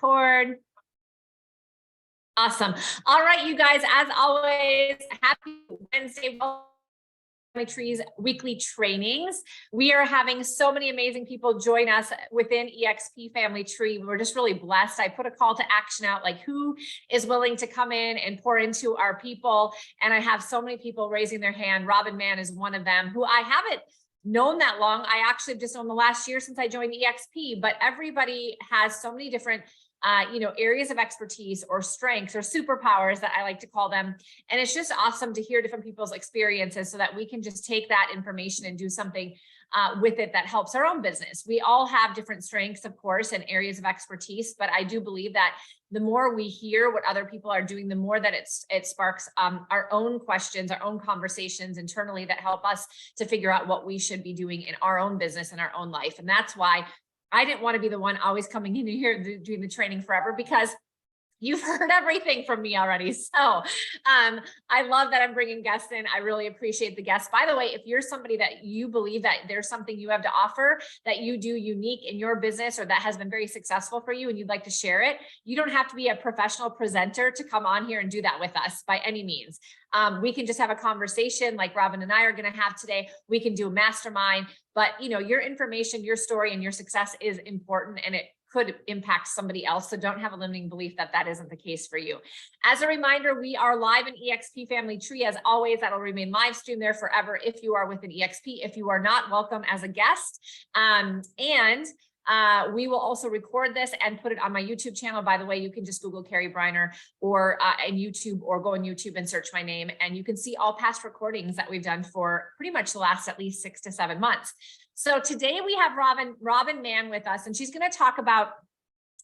record. Awesome. All right, you guys, as always, happy Wednesday. Welcome to Family Tree's weekly trainings. We are having so many amazing people join us within EXP Family Tree. We're just really blessed. I put a call to action out, like who is willing to come in and pour into our people. And I have so many people raising their hand. Robin Mann is one of them, who I haven't known that long. I actually just known the last year since I joined EXP, but everybody has so many different areas of expertise or strengths or superpowers that I like to call them. And it's just awesome to hear different people's experiences so that we can just take that information and do something with it that helps our own business. We all have different strengths, of course, and areas of expertise, but I do believe that the more we hear what other people are doing, the more that it sparks our own questions, our own conversations internally that help us to figure out what we should be doing in our own business and our own life. And that's why I didn't want to be the one always coming in here doing the training forever, because you've heard everything from me already. So I love that I'm bringing guests in. I really appreciate the guests. By the way, if you're somebody that you believe that there's something you have to offer that you do unique in your business or that has been very successful for you and you'd like to share it, you don't have to be a professional presenter to come on here and do that with us by any means. We can just have a conversation like Robin and I are going to have today. We can do a mastermind, but your information, your story, and your success is important, and it could impact somebody else. So don't have a limiting belief that that isn't the case for you. As a reminder, we are live in EXP Family Tree. As always, that'll remain live stream there forever if you are within EXP. If you are not, welcome as a guest. We will also record this and put it on my YouTube channel. By the way, you can just Google Cari Briner or in YouTube, or go on YouTube and search my name, and you can see all past recordings that we've done for pretty much the last at least 6 to 7 months. So today we have Robin Mann with us, and she's going to talk about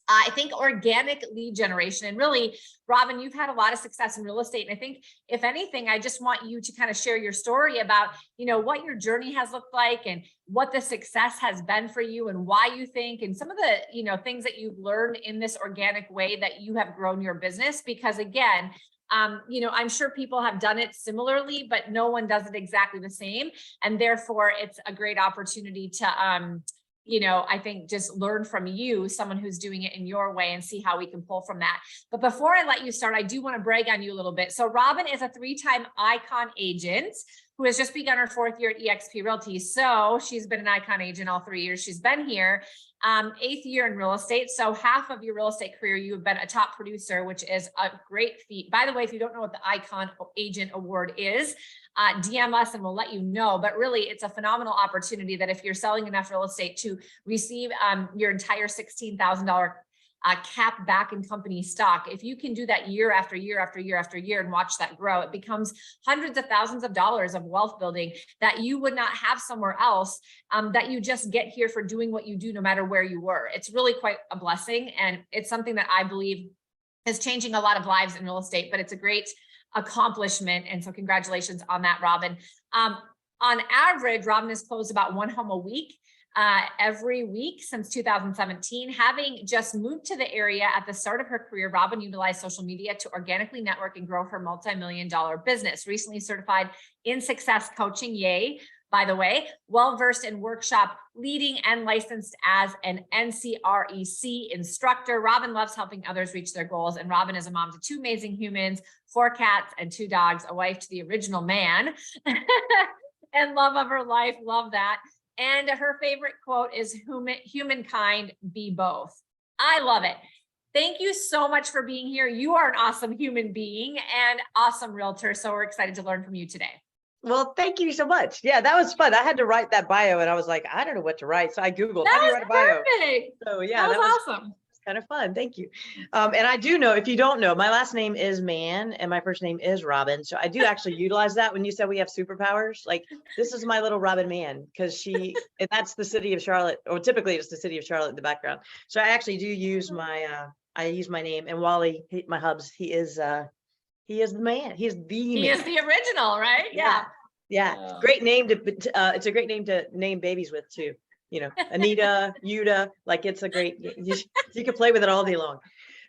I think organic lead generation. And really, Robin, you've had a lot of success in real estate. And I think if anything, I just want you to kind of share your story about, what your journey has looked like and what the success has been for you and why you think, and some of the, things that you've learned in this organic way that you have grown your business. Because again, I'm sure people have done it similarly, but no one does it exactly the same. And therefore it's a great opportunity to, I think just learn from you, someone who's doing it in your way, and see how we can pull from that. But before I let you start, I do want to brag on you a little bit. So Robin is a 3-time icon agent who has just begun her 4th year at EXP Realty. So she's been an icon agent all 3 years she's been here. 8th year in real estate. So half of your real estate career, you have been a top producer, which is a great feat. By the way, if you don't know what the Icon Agent Award is, DM us and we'll let you know. But really, it's a phenomenal opportunity that if you're selling enough real estate to receive your entire $16,000 cap back in company stock, if you can do that year after year after year after year and watch that grow, it becomes hundreds of thousands of dollars of wealth building that you would not have somewhere else, that you just get here for doing what you do no matter where you were. It's really quite a blessing, and it's something that I believe is changing a lot of lives in real estate, but it's a great accomplishment. And so congratulations on that, Robin. On average, Robin has closed about 1 home a week. Every week since 2017. Having just moved to the area at the start of her career, Robin utilized social media to organically network and grow her multi-million-dollar business. Recently certified in success coaching, yay, by the way, well-versed in workshop leading and licensed as an NCREC instructor. Robin loves helping others reach their goals. And Robin is a mom to 2 amazing humans, 4 cats and 2 dogs, a wife to the original man, and love of her life. Love that. And her favorite quote is, humankind be both. I love it. Thank you so much for being here. You are an awesome human being and awesome realtor. So we're excited to learn from you today. Well, thank you so much. Yeah, that was fun. I had to write that bio and I was like, I don't know what to write. So I Googled, how do you write a bio? Perfect. So yeah, that was awesome. Kind of fun. Thank you. And I do know, if you don't know, my last name is Mann and my first name is Robin. So I do actually utilize that when you said we have superpowers. Like, this is my little Robin Mann, because and that's the city of Charlotte, or typically it's the city of Charlotte in the background. So I actually do use my name. And Wally, my hubs, he is the man. He is the original, right? Yeah. Oh. Great name it's a great name to name babies with too. Anita, Yuda, like it's a great, you can play with it all day long.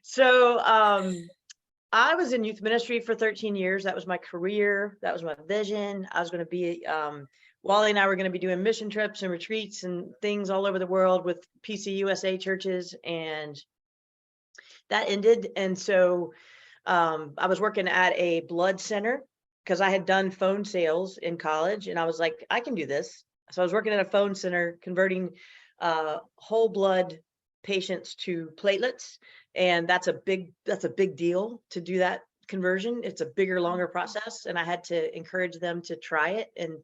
So I was in youth ministry for 13 years. That was my career. That was my vision. I was going to be, Wally and I were going to be doing mission trips and retreats and things all over the world with PCUSA churches. And that ended. And so I was working at a blood center because I had done phone sales in college, and I was like, I can do this. So I was working at a phone center converting whole blood patients to platelets, and that's a big deal to do that conversion. It's a bigger, longer process, and I had to encourage them to try it and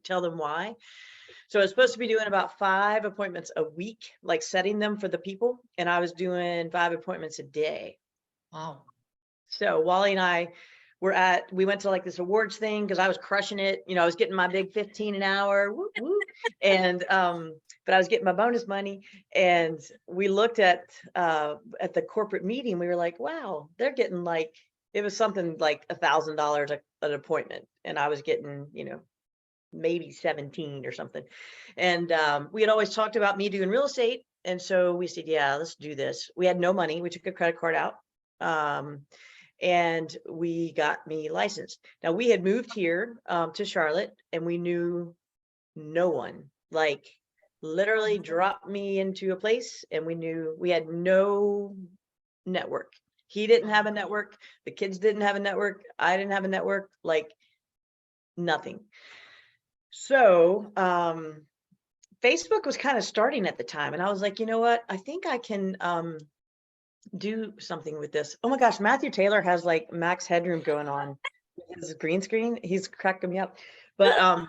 tell them why. So I was supposed to be doing about 5 appointments a week, like setting them for the people, and I was doing 5 appointments a day. Wow. So Wally and I we went to like this awards thing because I was crushing it. I was getting my big 15 an hour, whoop, whoop. And but I was getting my bonus money. And we looked at the corporate meeting. We were like, wow, they're getting like, it was something like $1,000 an appointment. And I was getting, maybe 17 or something. And we had always talked about me doing real estate. And so we said, yeah, let's do this. We had no money. We took a credit card out. And we got me licensed. Now we had moved here to Charlotte, and we knew no one, like literally dropped me into a place, and we had no network. He didn't have a network. The kids didn't have a network. I didn't have a network, like nothing. So Facebook was kind of starting at the time, and I was like, you know what? I think I can do something with this. Oh my gosh, Matthew Taylor has like max headroom going on with his green screen. He's cracking me up. But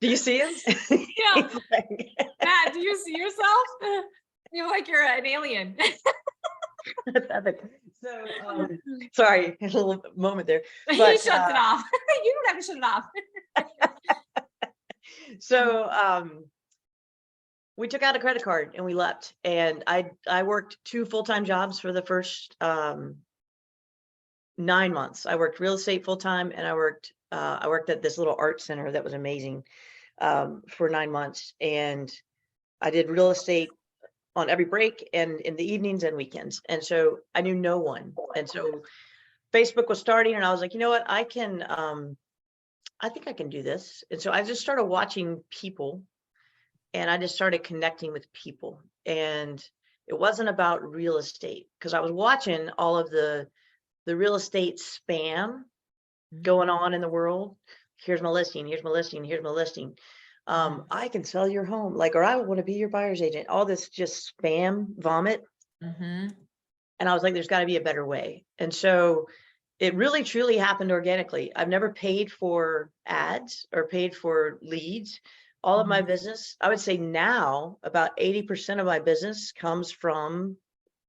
do you see him? Yeah. Matt, do you see yourself? You look like you're an alien. That's epic. So sorry, a little moment there. He But shuts it off. You don't have to shut it off. so we took out a credit card and we left. And I worked 2 full-time jobs for the first 9 months. I worked real estate full-time, and I worked at this little art center that was amazing for 9 months. And I did real estate on every break and in the evenings and weekends. And so I knew no one. And so Facebook was starting, and I was like, you know what, I think I can do this. And so I just started watching people, and I just started connecting with people. And it wasn't about real estate, because I was watching all of the real estate spam going on in the world. Here's my listing, here's my listing, here's my listing. I can sell your home, like, or I want to be your buyer's agent, all this just spam vomit. And I was like, there's got to be a better way. And so it really truly happened organically. I've never paid for ads or paid for leads. All of my business, I would say now about 80% of my business comes from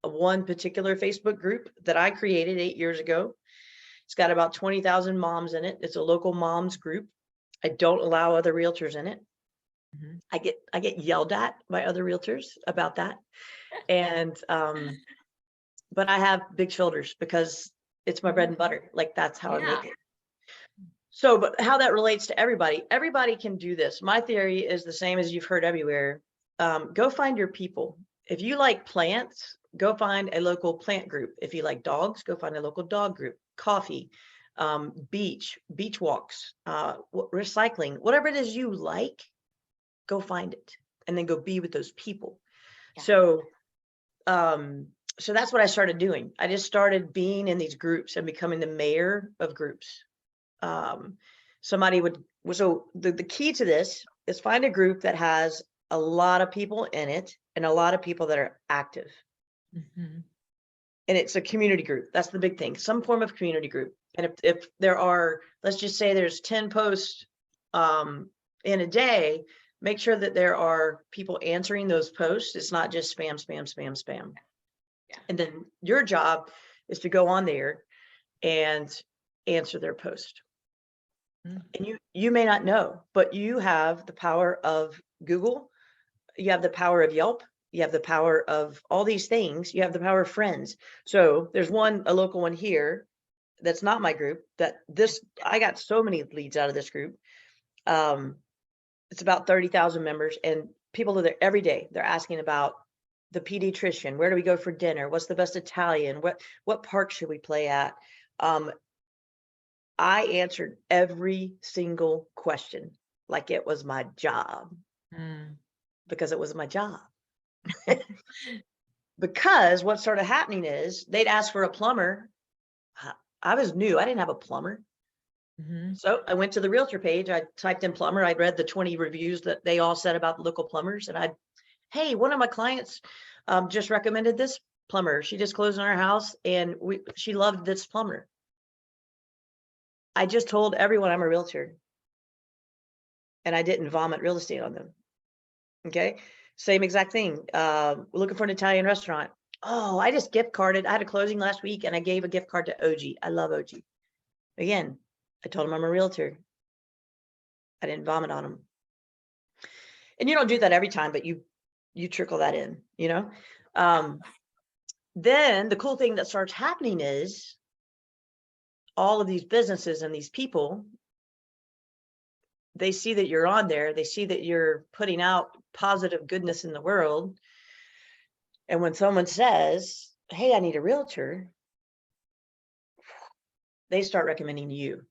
one particular Facebook group that I created 8 years ago. It's got about 20,000 moms in it. It's a local moms group. I don't allow other realtors in it. I get yelled at by other realtors about that. And but I have big shoulders because it's my bread and butter. Like, that's how I make it. So, but how that relates to everybody can do this. My theory is the same as you've heard everywhere. Go find your people. If you like plants, go find a local plant group. If you like dogs, go find a local dog group. Coffee, beach walks, recycling, whatever it is you like, go find it, and then go be with those people. So so that's what I started doing. I just started being in these groups and becoming the mayor of groups. So the key to this is find a group that has a lot of people in it and a lot of people that are active. And it's a community group. That's the big thing, some form of community group. And if there are, let's just say there's 10 posts in a day, make sure that there are people answering those posts. It's not just spam, spam, spam, spam. And then your job is to go on there and answer their post. And you may not know, but you have the power of Google. You have the power of Yelp. You have the power of all these things. You have the power of friends. So there's a local one here that's not my group, I got so many leads out of this group. It's about 30,000 members, and people are there every day. They're asking about the pediatrician. Where do we go for dinner? What's the best Italian? What park should we play at? I answered every single question like it was my job, because it was my job. because what started happening is they'd ask for a plumber. I was new. I didn't have a plumber. So I went to the realtor page. I typed in plumber. I'd read the 20 reviews that they all said about local plumbers. And hey, one of my clients just recommended this plumber. She just closed on our house and she loved this plumber. I just told everyone I'm a realtor and I didn't vomit real estate on them. Okay. Same exact thing. We're looking for an Italian restaurant. Oh, I just gift carded. I had a closing last week and I gave a gift card to OG. I love OG. Again, I told him I'm a realtor. I didn't vomit on him. And you don't do that every time, but you trickle that in, you know? Then the cool thing that starts happening is all of these businesses and these people, they see that you're on there. They see that you're putting out positive goodness in the world. And when someone says, hey, I need a realtor, they start recommending you.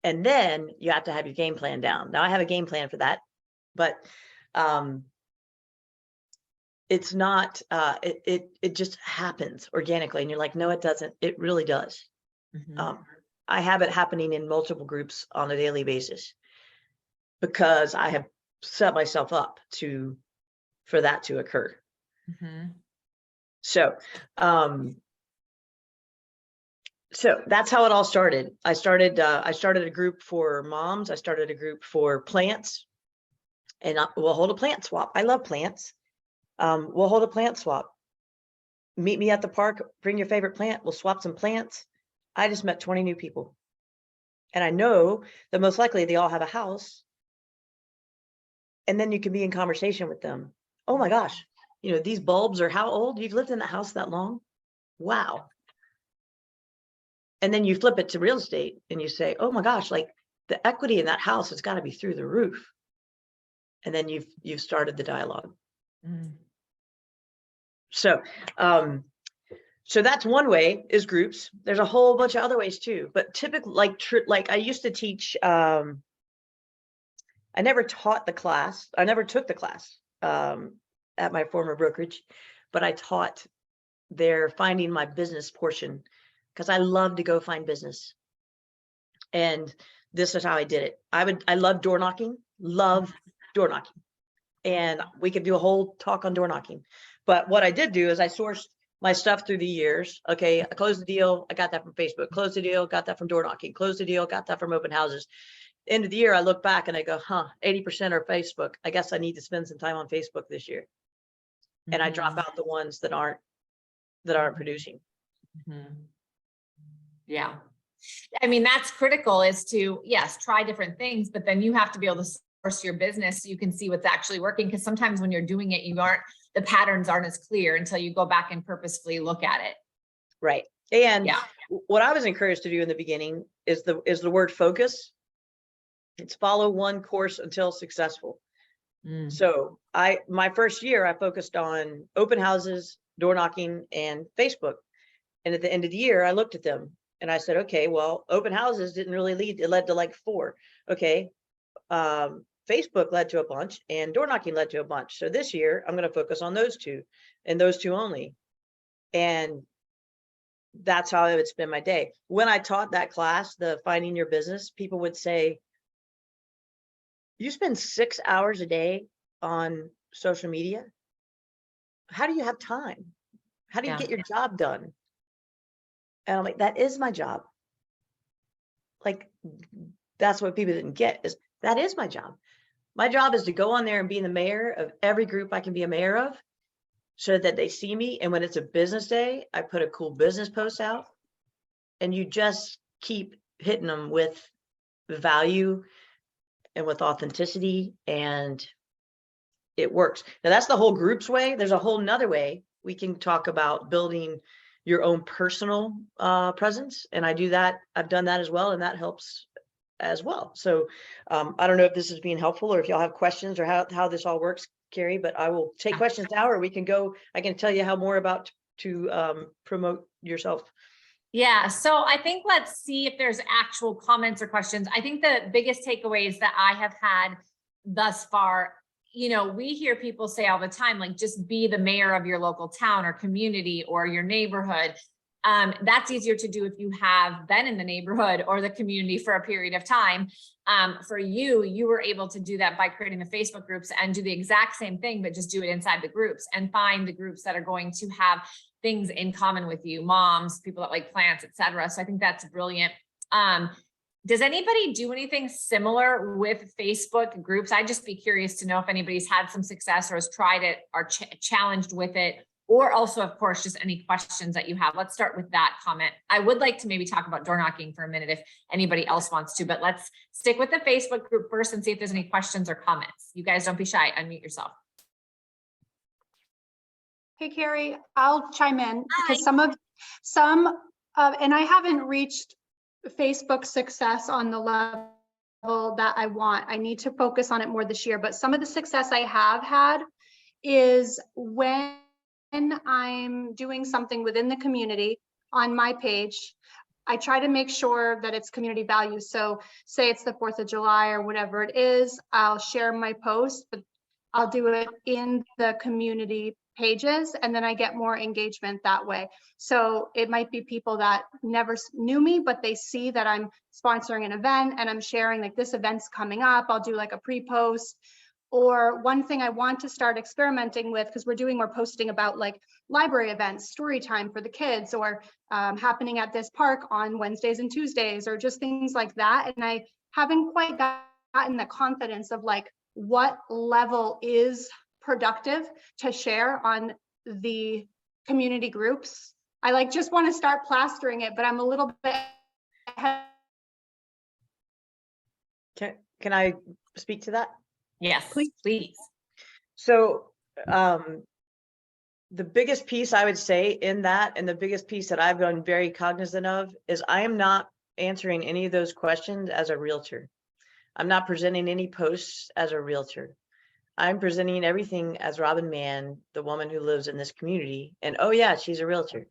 And then you have to have your game plan down. Now I have a game plan for that, but it's not, it just happens organically. And you're like, no, it doesn't. It really does. I have it happening in multiple groups on a daily basis because I have set myself up for that to occur. So that's how it all started. I started a group for moms. I started a group for plants, and we'll hold a plant swap. I love plants. We'll hold a plant swap. Meet me at the park, bring your favorite plant. We'll swap some plants. I just met 20 new people. And I know that most likely they all have a house. And then you can be in conversation with them. Oh my gosh, you know, these bulbs are how old? You've lived in that house that long? Wow. And then you flip it to real estate and you say, oh my gosh, like the equity in that house has got to be through the roof. And then you've started the dialogue. So that's one way, is groups. There's a whole bunch of other ways too, but typically like I used to teach, I never taught the class. I never took the class at my former brokerage, but I taught their finding my business portion because I love to go find business. And this is how I did it. I love door knocking, and we could do a whole talk on door knocking. But what I did do is I sourced my stuff through the years. Okay, I closed the deal. I got that from Facebook. Closed the deal. Got that from door knocking. Closed the deal. Got that from open houses. End of the year, I look back and I go, 80% are Facebook. I guess I need to spend some time on Facebook this year. And I drop out the ones that aren't producing. Yeah. I mean, that's critical, is to, yes, try different things, but then you have to be able to source your business so you can see what's actually working. Because sometimes when you're doing it, the patterns aren't as clear until you go back and purposefully look at it. Right. And what I was encouraged to do in the beginning is the word focus. It's follow one course until successful. So my first year, I focused on open houses, door knocking, and Facebook. And at the end of the year, I looked at them and I said, okay, well, open houses didn't really lead. It led to like 4. Okay. Facebook led to a bunch and door knocking led to a bunch. So this year I'm going to focus on those 2 and those 2 only. And that's how I would spend my day. When I taught that class, the finding your business, people would say, you spend 6 hours a day on social media. How do you have time? How do you get your job done? And I'm like, that is my job. Like, that's what people didn't get, is that is my job. My job is to go on there and be the mayor of every group I can be a mayor of, so that they see me. And when it's a business day, I put a cool business post out, and you just keep hitting them with value and with authenticity, and it works. Now that's the whole group's way. There's a whole nother way we can talk about building your own personal presence. And I do that. I've done that as well. And that helps as well. So I don't know if this is being helpful or if y'all have questions or how this all works, Cari, but I will take questions now, or we can go, I can tell you how more about to promote yourself. Yeah. So I think let's see if there's actual comments or questions. I think the biggest takeaways that I have had thus far, you know, we hear people say all the time, like, just be the mayor of your local town or community or your neighborhood. That's easier to do if you have been in the neighborhood or the community for a period of time. For you, you were able to do that by creating the Facebook groups and do the exact same thing, but just do it inside the groups and find the groups that are going to have things in common with you, moms, people that like plants, etc. So I think that's brilliant. Does anybody do anything similar with Facebook groups? I'd just be curious to know if anybody's had some success or has tried it or challenged with it, or also, of course, just any questions that you have. Let's start with that comment. I would like to maybe talk about door knocking for a minute if anybody else wants to, but let's stick with the Facebook group first and see if there's any questions or comments. You guys don't be shy, unmute yourself. Hey, Cari, I'll chime in because Hi. and I haven't reached Facebook success on the level that I want. I need to focus on it more this year, but some of the success I have had is when I'm doing something within the community on my page, I try to make sure that it's community values. So say it's the 4th of July or whatever it is, I'll share my post, but I'll do it in the community pages, and then I get more engagement that way. So it might be people that never knew me, but they see that I'm sponsoring an event and I'm sharing like this event's coming up. I'll do like a pre-post. Or one thing I want to start experimenting with, because we're posting about like library events, story time for the kids, or happening at this park on Wednesdays and Tuesdays, or just things like that. And I haven't quite gotten the confidence of like what level is productive to share on the community groups. I like just want to start plastering it, but I'm a little bit ahead. Can I speak to that? Yes, please. So the biggest piece I would say in that, and the biggest piece that I've been very cognizant of, is I am not answering any of those questions as a realtor. I'm not presenting any posts as a realtor. I'm presenting everything as Robin Mann, the woman who lives in this community. And oh yeah, she's a realtor.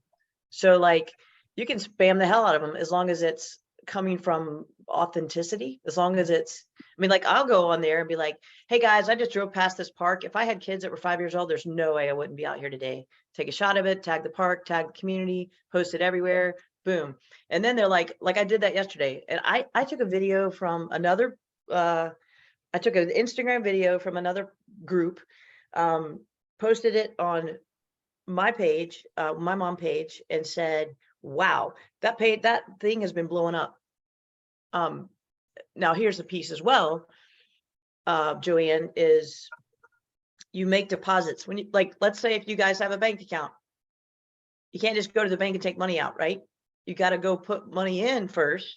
So like, you can spam the hell out of them as long as it's coming from authenticity, as long as it's, I mean, like, I'll go on there and be like, hey guys, I just drove past this park. If I had kids that were 5 years old, there's no way I wouldn't be out here today. Take a shot of it, tag the park, tag the community, post it everywhere, boom. And then they're like I did that yesterday. And I took a video from another, I took an Instagram video from another group, posted it on my page, my mom page, and said, wow, that thing has been blowing up. Now here's the piece as well, Joanne, is you make deposits when you, like, let's say if you guys have a bank account, you can't just go to the bank and take money out, right? You got to go put money in first,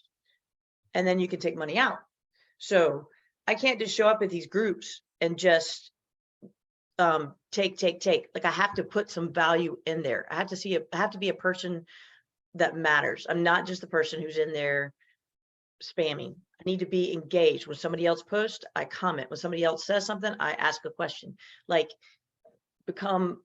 and then you can take money out. So I can't just show up at these groups and just take. Like, I have to put some value in there. I have to be a person that matters. I'm not just the person who's in there spamming. I need to be engaged. When somebody else posts, I comment. When somebody else says something, I ask a question. Like, become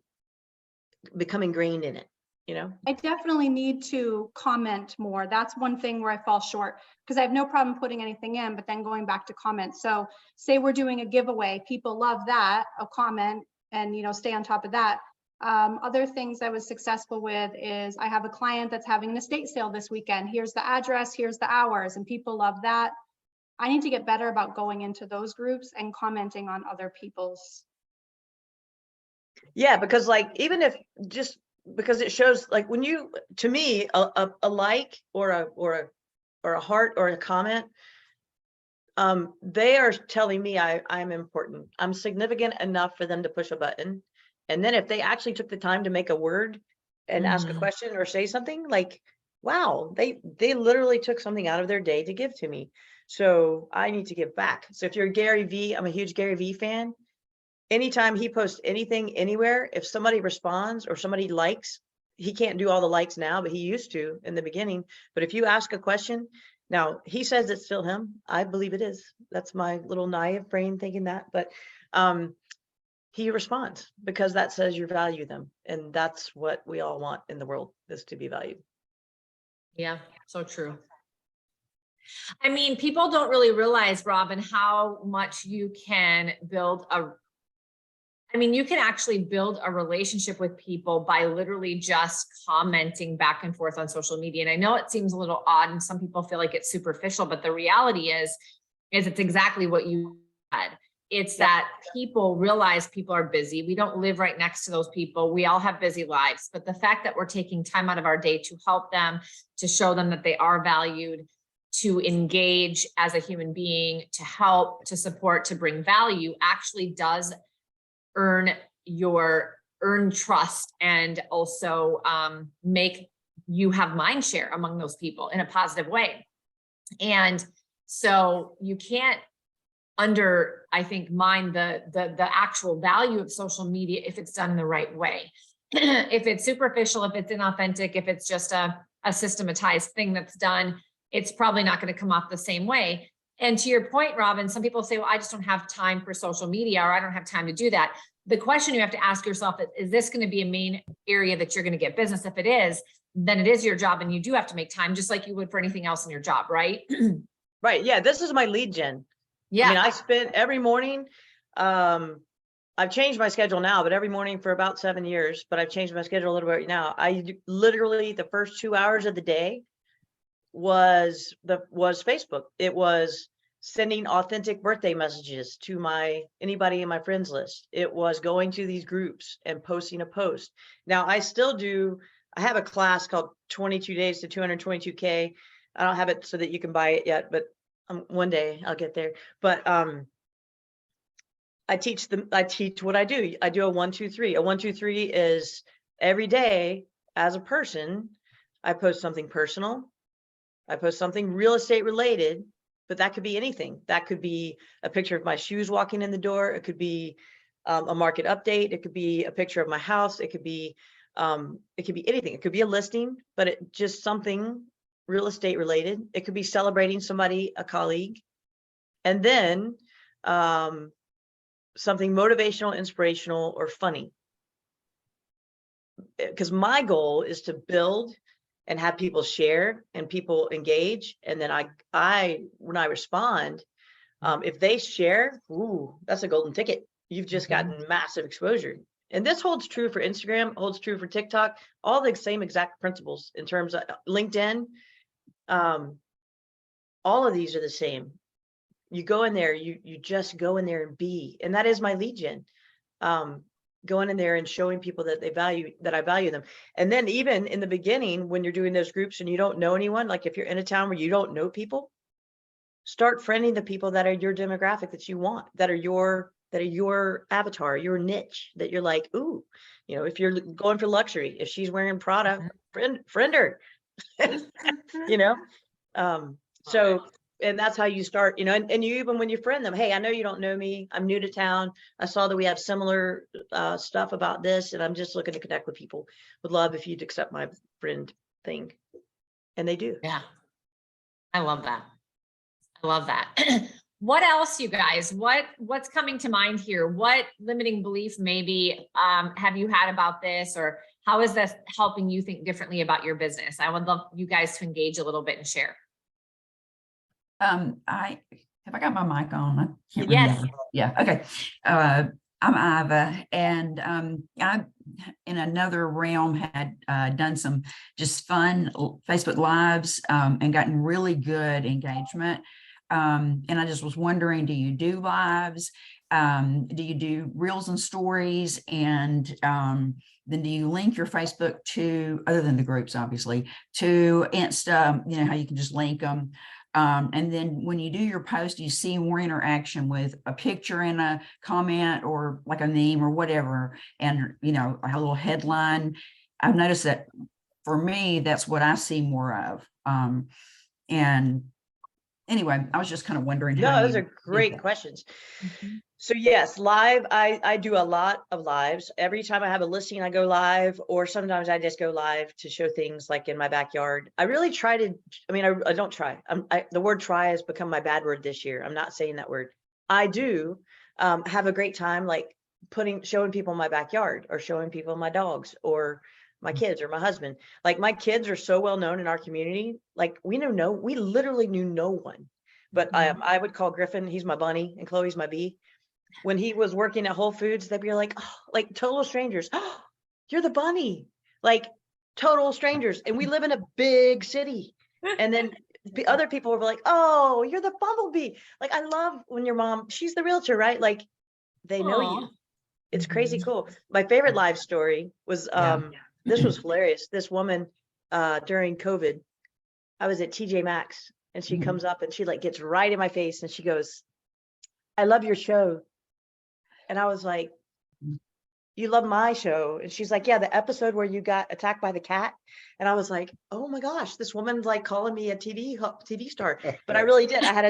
ingrained in it, you know? I definitely need to comment more. That's one thing where I fall short, because I have no problem putting anything in, but then going back to comments. So say we're doing a giveaway, people love that, a comment, and stay on top of that. Other things I was successful with is I have a client that's having an estate sale this weekend. Here's the address, here's the hours, and people love that. I need to get better about going into those groups and commenting on other people's. Yeah, because like, even if just because it shows, like, when you, to me, a like or a heart or a comment, they are telling me I'm important. I'm significant enough for them to push a button. And then if they actually took the time to make a word and ask a question or say something, like, wow, they literally took something out of their day to give to me. So I need to give back. So if you're Gary V, I'm a huge Gary V fan. Anytime he posts anything anywhere, if somebody responds or somebody likes, he can't do all the likes now, but he used to in the beginning. But if you ask a question, now he says it's still him. I believe it is. That's my little naive brain thinking that, but he responds because that says you value them. And that's what we all want in the world, is to be valued. Yeah, so true. I mean, people don't really realize, Robin, how much you can build I mean, you can actually build a relationship with people by literally just commenting back and forth on social media. And I know it seems a little odd and some people feel like it's superficial, but the reality is it's exactly what you said. It's that people realize people are busy. We don't live right next to those people. We all have busy lives, but the fact that we're taking time out of our day to help them, to show them that they are valued, to engage as a human being, to help, to support, to bring value actually does earn trust and also make you have mind share among those people in a positive way. And so you can't I think, mind the actual value of social media if it's done the right way. If it's superficial, if it's inauthentic, if it's just a systematized thing that's done, it's probably not going to come off the same way. And to your point, Robin, some people say, well, I just don't have time for social media, or I don't have time to do that. The question you have to ask yourself is this going to be a main area that you're going to get business? If it is, then it is your job and you do have to make time just like you would for anything else in your job, right? Right. Yeah. This is my lead gen. Yeah. I mean, I spent every morning, I've changed my schedule now, but every morning for about 7 years, but I've changed my schedule a little bit now. Literally the first 2 hours of the day was Facebook. It was sending authentic birthday messages to anybody in my friends list. It was going to these groups and posting a post. Now I have a class called 22 days to 222K. I don't have it so that you can buy it yet, but one day I'll get there. But I teach what I do. I do a 1, 2, 3. A 1, 2, 3 is every day as a person, I post something personal. I post something real estate related, but that could be anything. That could be a picture of my shoes walking in the door. It could be a market update. It could be a picture of my house. It could be anything. It could be a listing, but it just something real estate related. It could be celebrating somebody, a colleague, and then something motivational, inspirational, or funny. Because my goal is to build and have people share and people engage. And then when I respond, if they share, ooh, that's a golden ticket. You've just gotten massive exposure. And this holds true for Instagram, holds true for TikTok, all the same exact principles in terms of LinkedIn. All of these are the same. You go in there, you just go in there and be, and that is my lead gen. Going in there and showing people that I value them. And then even in the beginning, when you're doing those groups and you don't know anyone, like if you're in a town where you don't know people, start friending the people that are your demographic that you want, that are your avatar, your niche, that you're like, ooh, if you're going for luxury, if she's wearing Prada, friend her, so. And that's how you start, and you, even when you friend them, hey, I know you don't know me. I'm new to town. I saw that we have similar stuff about this, and I'm just looking to connect with people. Would love if you'd accept my friend thing. And they do. Yeah. I love that. What else, you guys? What's coming to mind here? What limiting belief maybe have you had about this, or how is this helping you think differently about your business? I would love you guys to engage a little bit and share. Have I got my mic on? I can't Yes. remember. Yeah. Okay. I'm Iva, and I, in another realm, had done some just fun Facebook Lives and gotten really good engagement. And I just was wondering, do you do lives? Do you do reels and stories? And then do you link your Facebook to, other than the groups, obviously, to Insta, how you can just link them. And then when you do your post, you see more interaction with a picture and a comment, or like a name or whatever, and a little headline. I've noticed that for me, that's what I see more of. And anyway, I was just kind of wondering. No, those are great questions. Mm-hmm. So yes, live, I do a lot of lives. Every time I have a listing, I go live, or sometimes I just go live to show things like in my backyard. I really try to, I don't try. The word try has become my bad word this year. I'm not saying that word. I do have a great time, like showing people my backyard, or showing people my dogs, or my kids, or my husband. Like, my kids are so well known in our community. Like, we literally knew no one, but I would call Griffin, he's my bunny, and Chloe's my bee. when he was working at Whole Foods, they'd be like, oh, like total strangers. Oh, you're the bunny, like total strangers. And we live in a big city. And then other people were like, oh, you're the bumblebee. Like, I love when your mom, she's the realtor, right? Like they know Aw. you. It's crazy Mhm. cool. My favorite live story was, Yeah. this was hilarious. This woman, during COVID, I was at TJ Maxx and she Mhm. comes up and she like gets right in my face and she goes, I love your show. And I was like, you love my show? And she's like, yeah, the episode where you got attacked by the cat. And I was like, oh my gosh, this woman's like calling me a TV star. But I really did. I had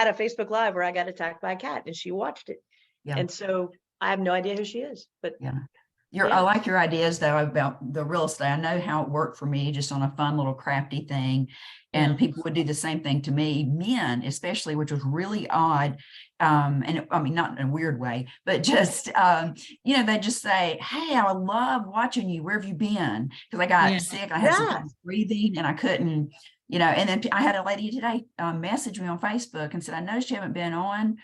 a Facebook Live where I got attacked by a cat and she watched it. Yeah. And so I have no idea who she is, but Yeah. I yeah. like your ideas though about the real estate. I know how it worked for me just on a fun little crafty thing. And Yeah. people would do the same thing to me, men especially, which was really odd. I mean, not in a weird way, but just, they just say, hey, I love watching you. Where have you been? Because I got Yeah. sick. I had some Yeah. kind of breathing and I couldn't, and then I had a lady today message me on Facebook and said, I noticed you haven't been on.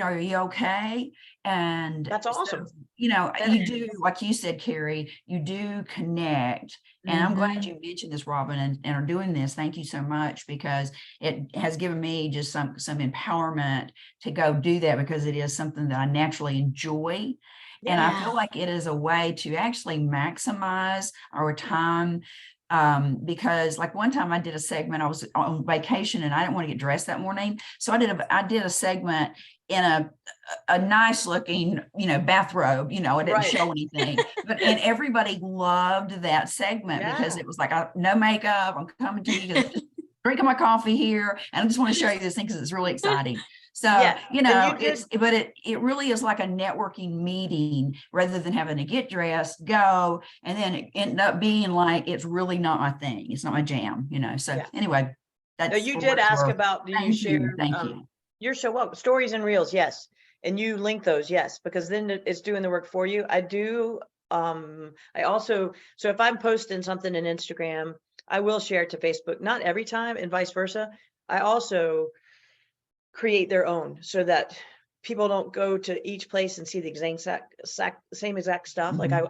Are you okay? And That's so, awesome. you do, like you said, Cari, you do connect. And I'm glad Mhm. you mentioned this, Robin, and are doing this. Thank you so much, because it has given me just some empowerment to go do that, because it is something that I naturally enjoy. And I Yeah. feel like it is a way to actually maximize our time. Because like one time I did a segment, I was on vacation and I didn't want to get dressed that morning. So I did a segment in a nice looking, bathrobe, it didn't Right. show anything, and everybody loved that segment because Yeah. it was like, no makeup, I'm coming to you, just drinking my coffee here. And I just want to show you this thing because it's really exciting. So, Yeah. And you did, but it really is like a networking meeting rather than having to get dressed, go, and then it ended up being like, it's really not my thing. It's not my jam, So yeah. anyway, No, that's you for did what it's ask worth. about, do you Thank share, you. Thank you. your show? Well, stories and reels. Yes. And you link those. Yes. Because then it's doing the work for you. I do. I also, so if I'm posting something in Instagram, I will share it to Facebook, not every time, and vice versa. I also create their own so that people don't go to each place and see the same exact stuff. Like Mhm.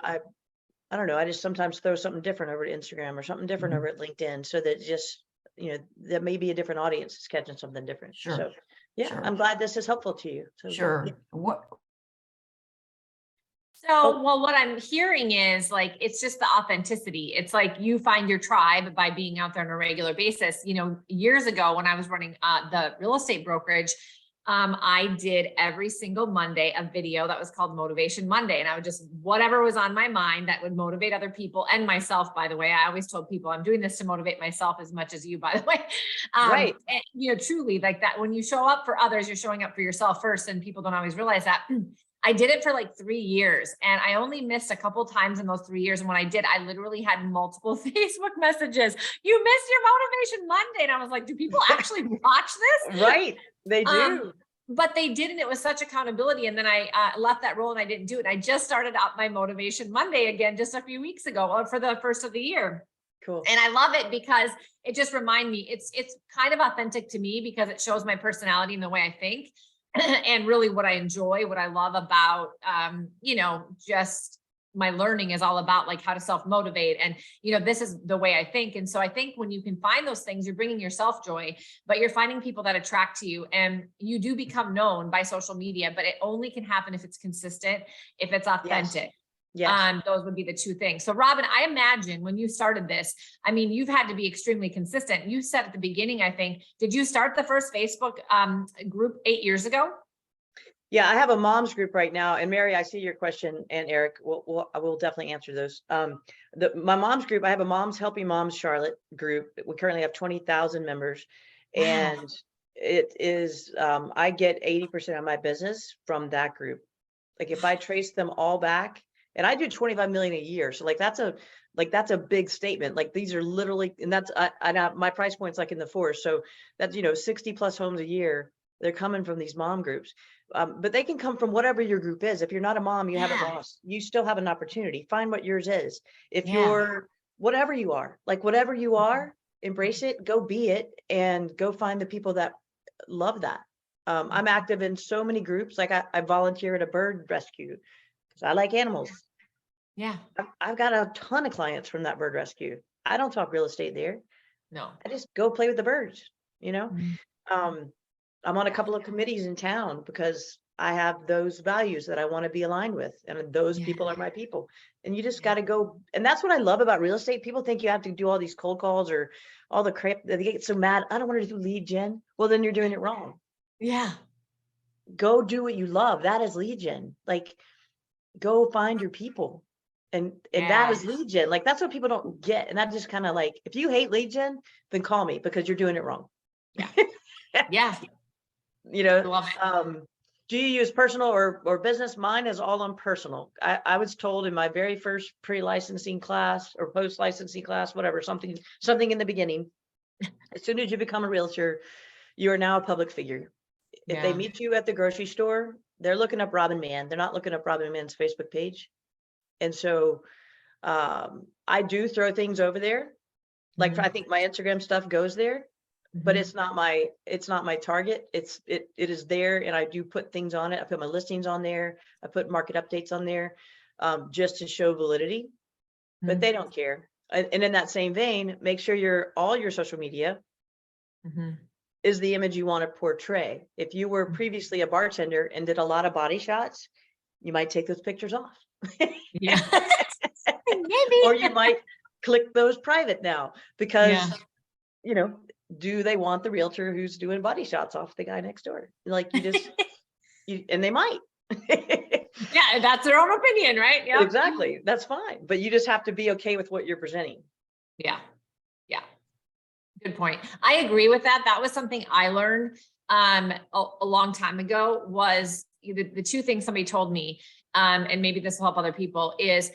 I don't know. I just sometimes throw something different over to Instagram or something different Mhm. over at LinkedIn so that just, that may be a different audience is catching something different. Sure. So yeah, Sure. I'm glad this is helpful to you. So yeah. Sure. What? So, Oh, well, what I'm hearing is like, it's just the authenticity. It's like you find your tribe by being out there on a regular basis. Years ago when I was running the real estate brokerage, I did every single Monday a video that was called Motivation Monday. And I would just, whatever was on my mind that would motivate other people and myself, by the way. I always told people I'm doing this to motivate myself as much as you, by the way. right. And, truly like that, when you show up for others, you're showing up for yourself first. And people don't always realize that. I did it for like 3 years and I only missed a couple times in those 3 years. And when I did, I literally had multiple Facebook messages. You missed your Motivation Monday. And I was like, do people actually watch this? Right. They do. But they didn't. It was such accountability. And then I left that role and I didn't do it. I just started out my Motivation Monday again, just a few weeks ago for the first of the year. Cool. And I love it because it just reminds me, it's kind of authentic to me because it shows my personality and the way I think. And really what I enjoy, what I love about, just my learning is all about like how to self-motivate. And, this is the way I think. And so I think when you can find those things, you're bringing yourself joy, but you're finding people that attract to you and you do become known by social media, but it only can happen if it's consistent, if it's authentic. Yes. Those would be the two things. So Robin, I imagine when you started this, I mean, you've had to be extremely consistent. You said at the beginning, I think, did you start the first Facebook group 8 years ago? Yeah, I have a mom's group right now. And Mary, I see your question, and Eric, I will definitely answer those. My mom's group, I have a Moms Helping Moms Charlotte group. We currently have 20,000 members. Wow. And it is, I get 80% of my business from that group. Like if I trace them all back, and I do 25 million a year. So that's a big statement. Like these are literally, and that's, my price point's like in the fours. So that's, 60 plus homes a year. They're coming from these mom groups. But they can come from whatever your group is. If you're not a mom, you haven't lost. You still have an opportunity. Find what yours is. If you're whatever you are, whatever you are, embrace it, go be it, and go find the people that love that. I'm active in so many groups. Like I volunteer at a bird rescue because I like animals. Yeah. I've got a ton of clients from that bird rescue. I don't talk real estate there. No. I just go play with the birds, you know? Mhm. I'm on a couple of committees in town because I have those values that I want to be aligned with. And those Yeah. people are my people. And you just Yeah. got to go. And that's what I love about real estate. People think you have to do all these cold calls or all the crap. They get so mad. I don't want to do lead gen. Well, then you're doing it wrong. Yeah. Go do what you love. That is lead gen. Like, go find your people. And that is lead gen. Like, that's what people don't get. And that just kind of like, if you hate lead gen, then call me because you're doing it wrong. Yeah. Yeah. You know, Love it. do you use personal or business? Mine is all on personal. I was told in my very first pre-licensing class or post-licensing class, whatever, something in the beginning, as soon as you become a realtor, you are now a public figure. If they Yeah. meet you at the grocery store, they're looking up Robin Mann. They're not looking up Robin Mann's Facebook page. And so I do throw things over there. Like, I think my Instagram stuff goes there, but Mhm. it's not my target. It is there. And I do put things on it. I put my listings on there. I put market updates on there, just to show validity, but they don't care. And in that same vein, make sure all your social media Mhm. is the image you want to portray. If you were previously a bartender and did a lot of body shots, you might take those pictures off. Yeah. Or Maybe. you might click those private now because, Yeah. you know, do they want the realtor who's doing body shots off the guy next door? Like, and they might. Yeah, that's their own opinion, right? Yeah. Exactly. That's fine. But you just have to be okay with what you're presenting. Yeah. Yeah. Good point. I agree with that. That was something I learned a long time ago was the two things somebody told me, and maybe this will help other people, is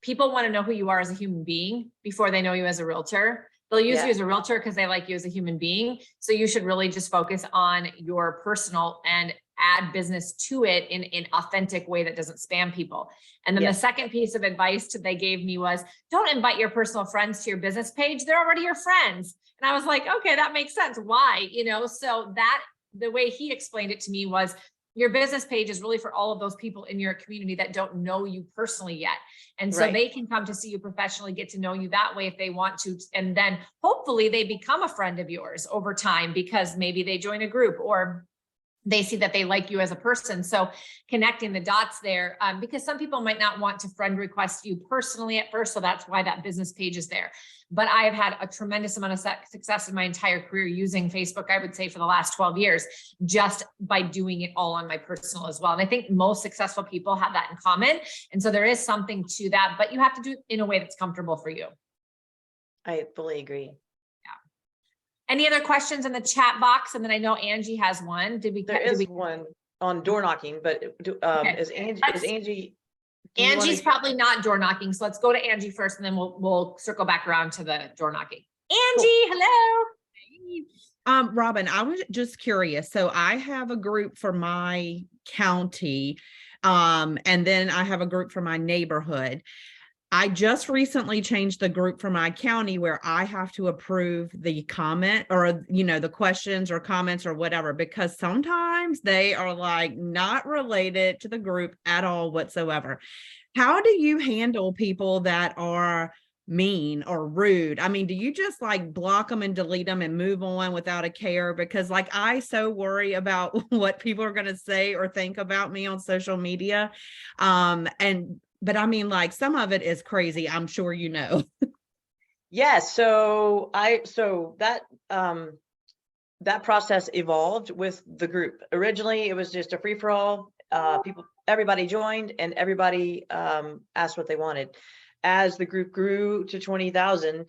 people want to know who you are as a human being before they know you as a realtor. They'll use you as a realtor because they like you as a human being. So you should really just focus on your personal and add business to it in an authentic way that doesn't spam people. And then the second piece of advice they gave me was, don't invite your personal friends to your business page. They're already your friends. And I was like, okay, that makes sense. Why? So that the way he explained it to me was, your business page is really for all of those people in your community that don't know you personally yet. And so they can come to see you professionally, get to know you that way if they want to. And then hopefully they become a friend of yours over time because maybe they join a group or they see that they like you as a person. So connecting the dots there, because some people might not want to friend request you personally at first. So that's why that business page is there. But I have had a tremendous amount of success in my entire career using Facebook, I would say for the last 12 years, just by doing it all on my personal as well. And I think most successful people have that in common. And so there is something to that, but you have to do it in a way that's comfortable for you. I fully agree. Any other questions in the chat box? And then I know Angie has one. There is one on door knocking, but is Angie? Angie's probably not door knocking. So let's go to Angie first and then we'll circle back around to the door knocking. Angie, hello. Robin, I was just curious. So I have a group for my county, and then I have a group for my neighborhood. I just recently changed the group for my county where I have to approve the comment or, the questions or comments or whatever, because sometimes they are like not related to the group at all whatsoever. How do you handle people that are mean or rude? I mean, do you just like block them and delete them and move on without a care? Because like, I so worry about what people are going to say or think about me on social media. But I mean, like, some of it is crazy. I'm sure you know. Yes. So that process evolved with the group. Originally, it was just a free for all. Everybody joined and everybody asked what they wanted. As the group grew to 20,000,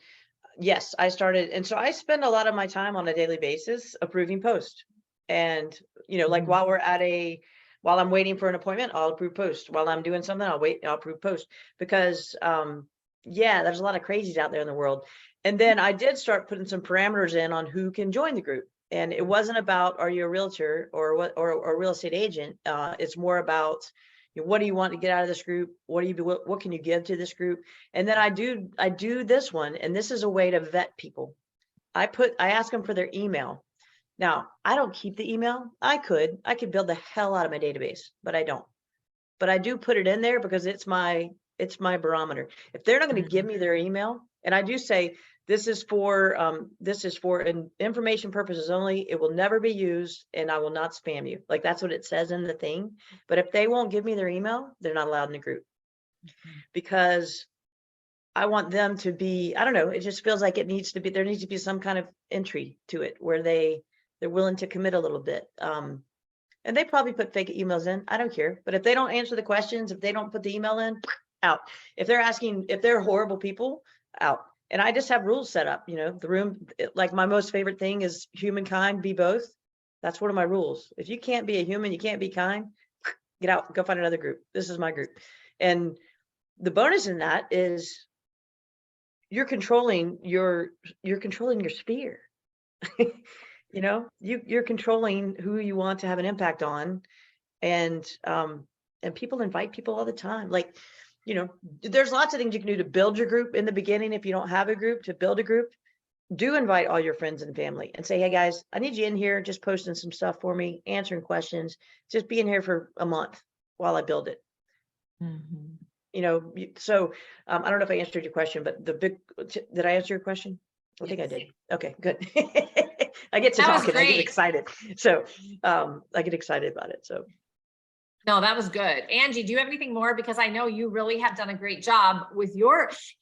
yes, I started. And so I spend a lot of my time on a daily basis approving posts. And, like while I'm waiting for an appointment, I'll approve post. While I'm doing something, I'll approve post. Because there's a lot of crazies out there in the world. And then I did start putting some parameters in on who can join the group. And it wasn't about, are you a realtor or a real estate agent? It's more about, what do you want to get out of this group? What can you give to this group? And then I do this one, and this is a way to vet people. I ask them for their email. Now, I don't keep the email. I could build the hell out of my database, but I don't. But I do put it in there because it's my barometer. If they're not going to give me their email, and I do say this is for information purposes only, it will never be used, and I will not spam you. Like that's what it says in the thing. But if they won't give me their email, they're not allowed in the group, because I want them to be, I don't know, it just feels like there needs to be some kind of entry to it where they're willing to commit a little bit. And they probably put fake emails in. I don't care. But if they don't answer the questions, if they don't put the email in, out. If they're horrible people, out. And I just have rules set up, the room, like my most favorite thing is humankind, be both. That's one of my rules. If you can't be a human, you can't be kind, get out, go find another group. This is my group. And the bonus in that is you're controlling your sphere. You're controlling who you want to have an impact on. And people invite people all the time. Like, there's lots of things you can do to build your group in the beginning. If you don't have a group, to build a group, do invite all your friends and family and say, hey guys, I need you in here, just posting some stuff for me, answering questions, just being here for a month while I build it. So I don't know if I answered your question, but did I answer your question? I think I did. Okay, good. I get to talk and I get excited. So I get excited about it. So. No, that was good. Angie, do you have anything more? Because I know you really have done a great job with